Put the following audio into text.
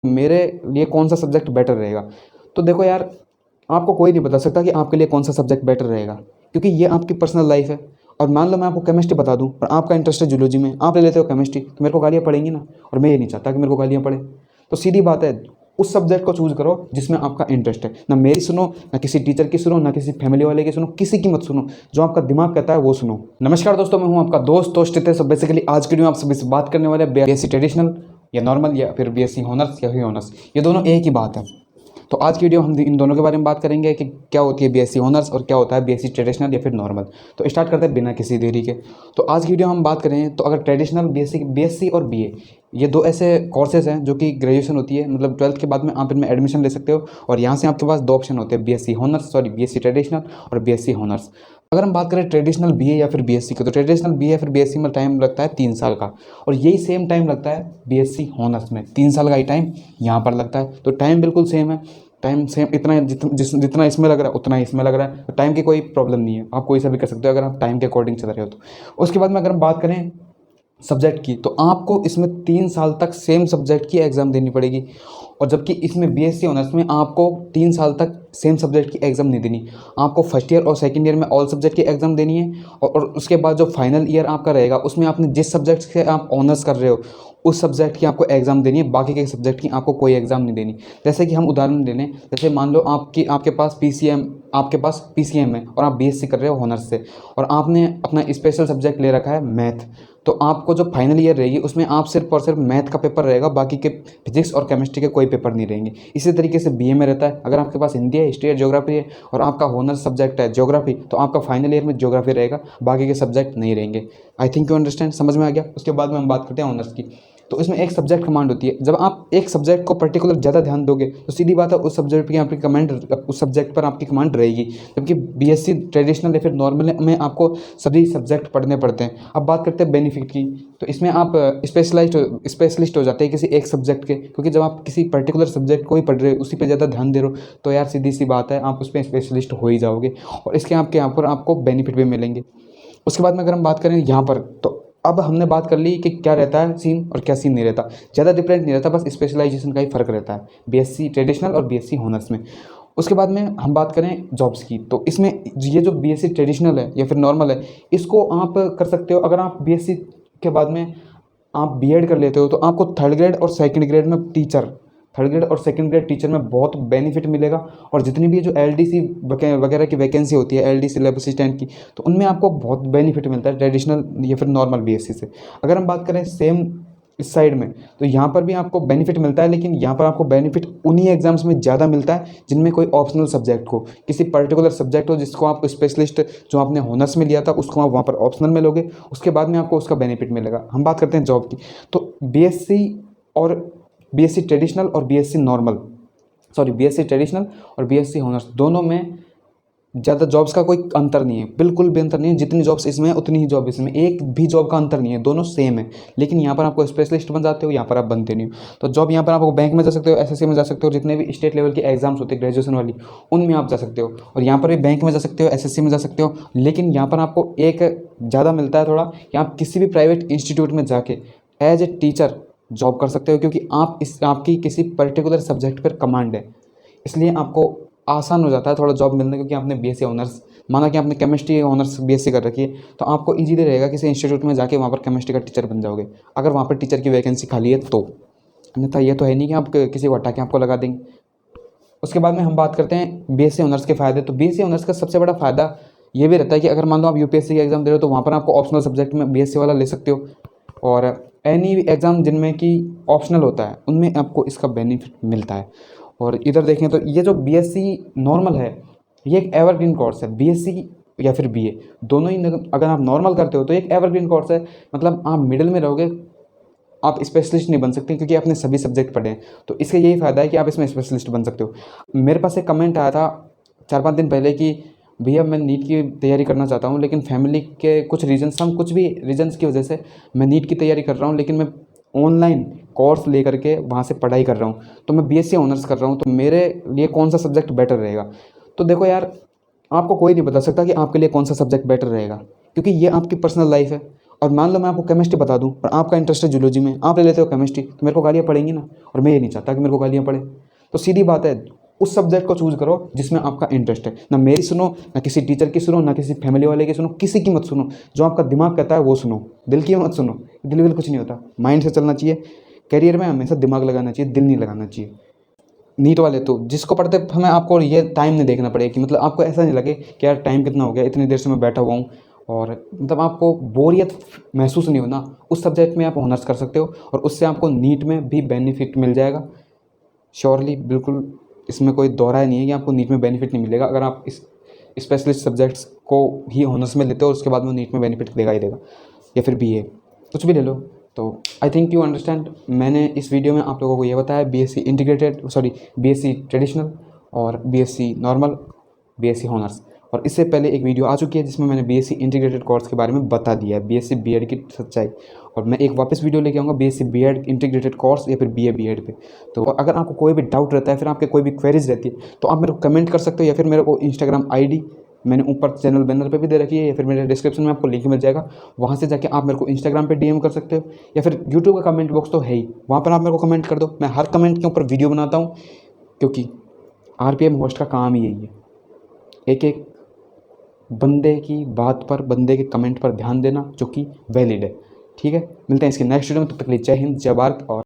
मेरे लिए कौन सा सब्जेक्ट बेटर रहेगा। तो देखो यार, आपको कोई नहीं बता सकता कि आपके लिए कौन सा सब्जेक्ट बेटर रहेगा, क्योंकि ये आपकी पर्सनल लाइफ है। और मान लो मैं आपको केमिस्ट्री बता दूं और आपका इंटरेस्ट है जूलॉजी में, आप ले लेते हो केमिस्ट्री, तो मेरे को गालियाँ पड़ेंगी ना, और मैं ये नहीं चाहता कि मेरे को गालियाँ पड़े। तो सीधी बात है, उस सब्जेक्ट को चूज करो जिसमें आपका इंटरेस्ट है। ना मेरी सुनो, ना किसी टीचर की सुनो, ना किसी फैमिली वाले की सुनो, किसी की मत सुनो। जो आपका दिमाग कहता है वो सुनो। नमस्कार दोस्तों, मैं हूं आपका दोस्त तोष्टित है। बेसिकली आज की वीडियो में आप सभी से बात करने वाले हैं बीएससी ट्रेडिशनल या नॉर्मल, या फिर बीएससी ऑनर्स या फिर ऑनर्स, ये दोनों एक ही बात है। तो आज की वीडियो हम इन दोनों के बारे में बात करेंगे कि क्या होती है बीएससी ऑनर्स और क्या होता है बीएससी ट्रेडिशनल या फिर नॉर्मल। तो स्टार्ट करते हैं बिना किसी देरी के। तो आज की वीडियो हम बात करें तो अगर ट्रेडिशनल बीएससी और बीए, ये दो ऐसे कोर्सेज हैं जो कि ग्रेजुएशन होती है, मतलब 12th के बाद में आप इनमें एडमिशन ले सकते हो। और यहाँ से आपके पास दो ऑप्शन होते हैं, बीएससी ट्रेडिशनल और बीएससी ऑनर्स। अगर हम बात करें ट्रेडिशनल बीए या फिर बीएससी की, तो ट्रेडिशनल बीए या फिर बीएससी में टाइम लगता है 3 साल का, और यही सेम टाइम लगता है बीएससी ऑनर्स में, 3 साल का ही टाइम यहाँ पर लगता है। तो टाइम बिल्कुल सेम है, टाइम सेम, इतना जितना इसमें लग रहा है उतना इसमें लग रहा है। तो टाइम की कोई प्रॉब्लम नहीं है, आप कोई सा भी कर सकते हो अगर आप टाइम के अकॉर्डिंग चल रहे हो तो। उसके बाद में अगर हम बात करें सब्जेक्ट की, तो आपको इसमें 3 साल तक सेम सब्जेक्ट की एग्ज़ाम देनी पड़ेगी। और जबकि इसमें बीएससी ऑनर्स में आपको 3 साल तक सेम सब्जेक्ट की एग्ज़ाम नहीं देनी। आपको फर्स्ट ईयर और सेकंड ईयर में ऑल सब्जेक्ट की एग्ज़ाम देनी है, और उसके बाद जो फाइनल ईयर आपका रहेगा उसमें आपने जिस सब्जेक्ट से आप ऑनर्स कर रहे हो उस सब्जेक्ट की आपको एग्ज़ाम देनी है, बाकी के सब्जेक्ट की आपको कोई एग्ज़ाम नहीं देनी। जैसे कि हम उदाहरण ले लें, जैसे मान लो आपके पास पीसीएम है और आप बीएससी कर रहे हो ऑनर्स से, और आपने अपना स्पेशल सब्जेक्ट ले रखा है मैथ। तो आपको जो फाइनल ईयर रहेगी उसमें आप सिर्फ और सिर्फ मैथ का पेपर रहेगा, बाकी के फिजिक्स और केमिस्ट्री के कोई पेपर नहीं रहेंगे। इसी तरीके से बीए में रहता है, अगर आपके पास हिंदी है, हिस्ट्री है, ज्योग्राफी है और आपका ऑनर्स सब्जेक्ट है ज्योग्राफी, तो आपका फाइनल ईयर में ज्योग्राफी रहेगा, बाकी के सब्जेक्ट नहीं रहेंगे। आई थिंक यू अंडरस्टैंड, समझ में आ गया। उसके बाद में हम बात करते हैं ऑनर्स की। तो इसमें एक सब्जेक्ट कमांड होती है। जब आप एक सब्जेक्ट को पर्टिकुलर ज़्यादा ध्यान दोगे तो सीधी बात है उस सब्जेक्ट की आपकी कमांड, उस सब्जेक्ट पर आपकी कमांड रहेगी। जबकि बीएससी ट्रेडिशनल या फिर नॉर्मल में आपको सभी सब्जेक्ट पढ़ने पड़ते हैं। अब बात करते हैं बेनिफिट की, तो इसमें आप स्पेशलिस्ट हो जाते हैं किसी एक सब्जेक्ट के, क्योंकि जब आप किसी पर्टिकुलर सब्जेक्ट को ही पढ़ रहे हो, उसी पर ज़्यादा ध्यान दे रहे हो, तो यार सीधी सी बात है आप उस पर स्पेशलिस्ट हो ही जाओगे, और इसके आपके यहाँ पर आपको बेनिफिट भी मिलेंगे। उसके बाद में अगर हम बात करें यहाँ पर, तो अब हमने बात कर ली कि क्या रहता है सीन और क्या सीन नहीं रहता। ज़्यादा डिफरेंट नहीं रहता, बस स्पेशलाइजेशन का ही फ़र्क रहता है बीएससी ट्रेडिशनल और बीएससी ऑनर्स में। उसके बाद में हम बात करें जॉब्स की, तो इसमें ये जो बीएससी ट्रेडिशनल है या फिर नॉर्मल है, इसको आप कर सकते हो। अगर आप बीएससी के बाद में आप बीएड कर लेते हो तो आपको थर्ड ग्रेड और सेकंड ग्रेड टीचर में बहुत बेनिफिट मिलेगा। और जितनी भी जो एलडीसी वगैरह की वैकेंसी होती है, एलडीसी लैब असिस्टेंट की, तो उनमें आपको बहुत बेनिफिट मिलता है ट्रेडिशनल या फिर नॉर्मल बीएससी से। अगर हम बात करें सेम इस साइड में, तो यहाँ पर भी आपको बेनिफिट मिलता है, लेकिन यहाँ पर आपको बेनिफिट उन्हीं एग्जाम्स में ज़्यादा मिलता है जिनमें कोई ऑप्शनल सब्जेक्ट हो, किसी पर्टिकुलर सब्जेक्ट हो जिसको आप स्पेशलिस्ट जो आपने ऑनर्स में लिया था उसको आप वहाँ पर ऑप्शनल में लोगे, उसके बाद में आपको उसका बेनिफिट मिलेगा। हम बात करते हैं जॉब की, तो और बीएससी ट्रेडिशनल और बीएससी ट्रेडिशनल और बीएससी ऑनर्स दोनों में ज़्यादा जॉब्स का कोई अंतर नहीं है, बिल्कुल भी अंतर नहीं है। जितनी जॉब्स इसमें है उतनी ही जॉब इसमें, एक भी जॉब का अंतर नहीं है, दोनों सेम है। लेकिन यहाँ पर आपको स्पेशलिस्ट बन जाते हो, यहाँ पर आप बनते नहीं हो। तो जॉब यहाँ पर आपको बैंक में जा सकते हो, एसएससी में जा सकते हो, जितने भी स्टेट लेवल के एग्जाम्स होते हैं ग्रेजुएशन वाली, उनमें आप जा सकते हो। और यहाँ पर भी बैंक में जा सकते हो, एसएससी में जा सकते हो, लेकिन यहाँ पर आपको एक ज़्यादा मिलता है थोड़ा, कि आप किसी भी प्राइवेट इंस्टीट्यूट में जाके एज ए टीचर जॉब कर सकते हो, क्योंकि आपकी किसी पर्टिकुलर सब्जेक्ट पर कमांड है, इसलिए आपको आसान हो जाता है थोड़ा जॉब मिलना। क्योंकि आपने बीएससी ऑनर्स, माना कि आपने केमिस्ट्री ऑनर्स बीएससी कर रखी है, तो आपको इजीली रहेगा किसी इंस्टीट्यूट में जाके वहाँ पर केमिस्ट्री का टीचर बन जाओगे, अगर वहाँ पर टीचर की वैकेंसी खाली है तो। अन्यथा ये तो है नहीं कि आप किसी को हटा के आपको लगा देंगे। उसके बाद में हम बात करते हैं बीएससी ऑनर्स के फ़ायदे। तो बीएससी ऑनर्स का सबसे बड़ा फ़ायदा ये भी रहता है कि अगर मान लो आप यूपीएससी की एग्ज़ाम दे रहे हो, तो वहाँ पर आपको ऑप्शनल सब्जेक्ट में बीएससी वाला ले सकते हो। और एनी एग्ज़ाम जिनमें कि ऑप्शनल होता है उनमें आपको इसका बेनिफिट मिलता है। और इधर देखें तो ये जो बीएससी नॉर्मल है, ये एक एवरग्रीन कोर्स है। बीएससी या फिर बीए दोनों ही, अगर आप नॉर्मल करते हो तो एक एवरग्रीन कोर्स है, मतलब आप मिडिल में रहोगे, आप स्पेशलिस्ट नहीं बन सकते क्योंकि आपने सभी सब्जेक्ट पढ़े हैं। तो इसका यही फ़ायदा है कि आप इसमें स्पेशलिस्ट बन सकते हो। मेरे पास एक कमेंट आया था 4-5 दिन पहले कि भैया मैं नीट की तैयारी करना चाहता हूँ, लेकिन फैमिली के कुछ कुछ भी रीजंस की वजह से मैं नीट की तैयारी कर रहा हूँ, लेकिन मैं ऑनलाइन कोर्स ले करके वहाँ से पढ़ाई कर रहा हूँ, तो मैं बीएससी ऑनर्स कर रहा हूँ, तो मेरे लिए कौन सा सब्जेक्ट बेटर रहेगा। तो देखो यार, आपको कोई नहीं बता सकता कि आपके लिए कौन सा सब्जेक्ट बेटर रहेगा, क्योंकि ये आपकी पर्सनल लाइफ है। और मान लो मैं आपको केमिस्ट्री बता दूं पर आपका इंटरेस्ट है जूलॉजी में, आप ले लेते हो केमिस्ट्री, तो मेरे को गालियाँ पड़ेंगी ना, और मैं ये नहीं चाहता कि मेरे को गालियाँ पड़े। तो सीधी बात है, उस सब्जेक्ट को चूज़ करो जिसमें आपका इंटरेस्ट है। ना मेरी सुनो, ना किसी टीचर की सुनो, ना किसी फैमिली वाले की सुनो, किसी की मत सुनो। जो आपका दिमाग कहता है वो सुनो, दिल की मत सुनो। दिल विल कुछ नहीं होता, माइंड से चलना चाहिए। करियर में हमेशा दिमाग लगाना चाहिए, दिल नहीं लगाना चाहिए। नीट वाले तो जिसको पढ़ते हमें आपको ये टाइम नहीं देखना पड़ेगा कि मतलब आपको ऐसा नहीं लगे कि यार टाइम कितना हो गया, इतनी देर से मैं बैठा हुआ हूँ, और मतलब आपको बोरियत महसूस नहीं होना। उस सब्जेक्ट में आप ऑनर्स कर सकते हो और उससे आपको नीट में भी बेनिफिट मिल जाएगा श्योरली, बिल्कुल। इसमें कोई दो राय नहीं है कि आपको नीट में बेनिफिट नहीं मिलेगा अगर आप इस स्पेशलिस्ट सब्जेक्ट्स को ही ऑनर्स में लेते हो, उसके बाद में नीट में बेनिफिट देगा ही देगा, या फिर बीए, कुछ भी ले लो। तो आई थिंक यू अंडरस्टैंड। मैंने इस वीडियो में आप लोगों को ये बताया BSc integrated, sorry BSc traditional और बीएससी नॉर्मल, बीएससी हॉनर्स। और इससे पहले एक वीडियो आ चुकी है जिसमें मैंने बीएससी इंटीग्रेटेड कोर्स के बारे में बता दिया है, बीएससी बीएड की सच्चाई। और मैं एक वापस वीडियो लेके आऊँगा बीएससी बीएड इंटीग्रेटेड कोर्स या फिर बीए बीएड पे। तो अगर आपको कोई भी डाउट रहता है, फिर आपके कोई भी क्वेरीज रहती है, तो आप मेरे को कमेंट कर सकते हो, या फिर मेरे को इंस्टाग्राम आईडी मैंने ऊपर चैनल बैनर पे भी दे रखी है, या फिर मेरे डिस्क्रिप्शन में आपको लिंक मिल जाएगा, वहाँ से जाके आप मेरे को इंस्टाग्राम पे डीएम कर सकते हो, या फिर यूट्यूब का कमेंट बॉक्स तो है ही, वहाँ पर आप मेरे को कमेंट कर दो। मैं हर कमेंट के ऊपर वीडियो बनाता हूँ, क्योंकि आरपीएम होस्ट का काम ही यही है, एक एक बंदे की बात पर, बंदे के कमेंट पर ध्यान देना जो कि वैलिड है। ठीक है, मिलते हैं इसके नेक्स्ट वीडियो में, तब तक के लिए जय हिंद, जय भारत। और